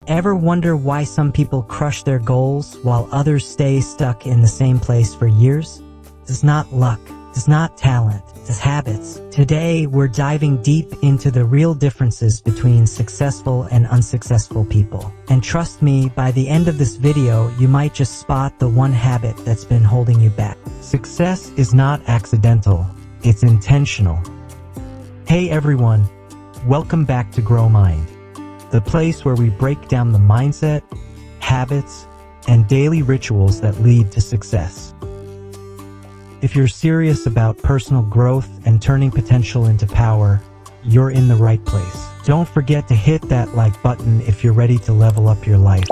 Ever wonder why some people crush their goals while others stay stuck in the same place for years? It's not luck. It's not talent. It's habits. Today, we're diving deep into the real differences between successful and unsuccessful people. And trust me, by the end of this video, you might just spot the one habit that's been holding you back. Success is not accidental. It's intentional. Hey everyone, welcome back to Grow Mind, the place where we break down the mindset, habits, and daily rituals that lead to success. If you're serious about personal growth and turning potential into power, you're in the right place. Don't forget to hit that like button if you're ready to level up your life.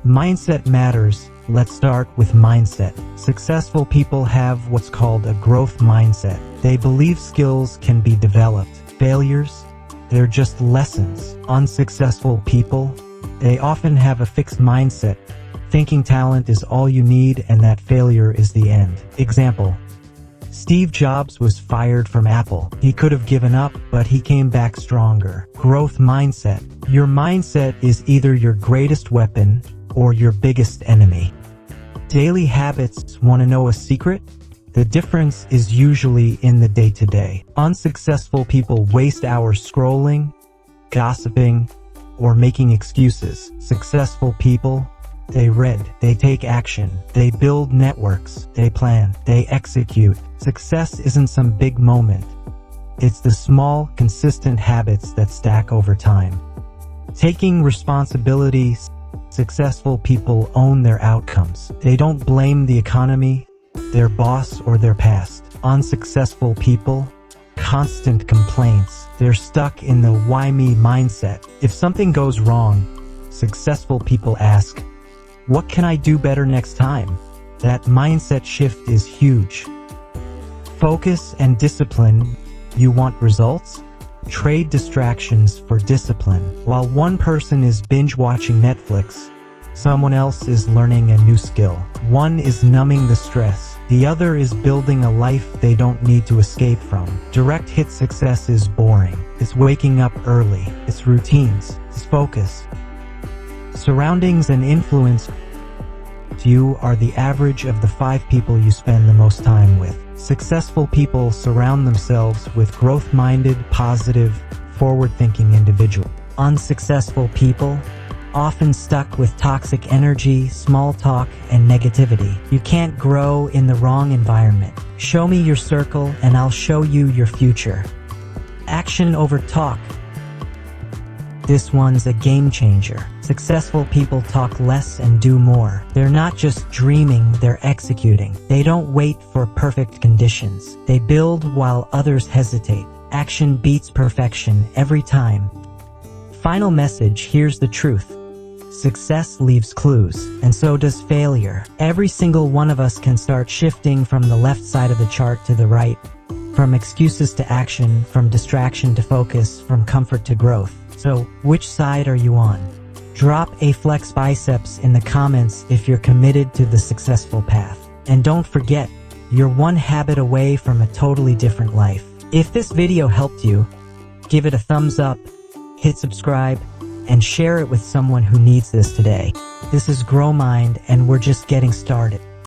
Mindset matters. Let's start with mindset. Successful people have what's called a growth mindset. They believe skills can be developed. Failures, they're just lessons. Unsuccessful people, they often have a fixed mindset, thinking talent is all you need and that failure is the end. Example: Steve Jobs was fired from Apple. He could have given up, but he came back stronger. Growth mindset. Your mindset is either your greatest weapon or your biggest enemy. Daily habits. Want to know a secret? The difference is usually in the day-to-day. Unsuccessful people waste hours scrolling, gossiping, or making excuses. Successful people, they read, they take action, they build networks, they plan, they execute. Success isn't some big moment. It's the small, consistent habits that stack over time. Taking responsibility. Successful people own their outcomes. They don't blame the economy, their boss, or their past. Unsuccessful people, constant complaints. They're stuck in the why me mindset. If something goes wrong, successful people ask, what can I do better next time? That mindset shift is huge. Focus and discipline. You want results? Trade distractions for discipline. While one person is binge watching Netflix, someone else is learning a new skill. One is numbing the stress. The other is building a life they don't need to escape from. Direct hit success is boring. It's waking up early. It's routines. It's focus. Surroundings and influence. You are the average of the 5 people you spend the most time with. Successful people surround themselves with growth-minded, positive, forward-thinking individuals. Unsuccessful people, often stuck with toxic energy, small talk, and negativity. You can't grow in the wrong environment. Show me your circle and I'll show you your future. Action over talk. This one's a game changer. Successful people talk less and do more. They're not just dreaming, they're executing. They don't wait for perfect conditions. They build while others hesitate. Action beats perfection every time. Final message, here's the truth. Success leaves clues, and so does failure. Every single one of us can start shifting from the left side of the chart to the right, from excuses to action, from distraction to focus, from comfort to growth. So, which side are you on? Drop a flex biceps in the comments if you're committed to the successful path. And don't forget, you're one habit away from a totally different life. If this video helped you, give it a thumbs up, hit subscribe, and share it with someone who needs this today. This is Grow Mind, and we're just getting started.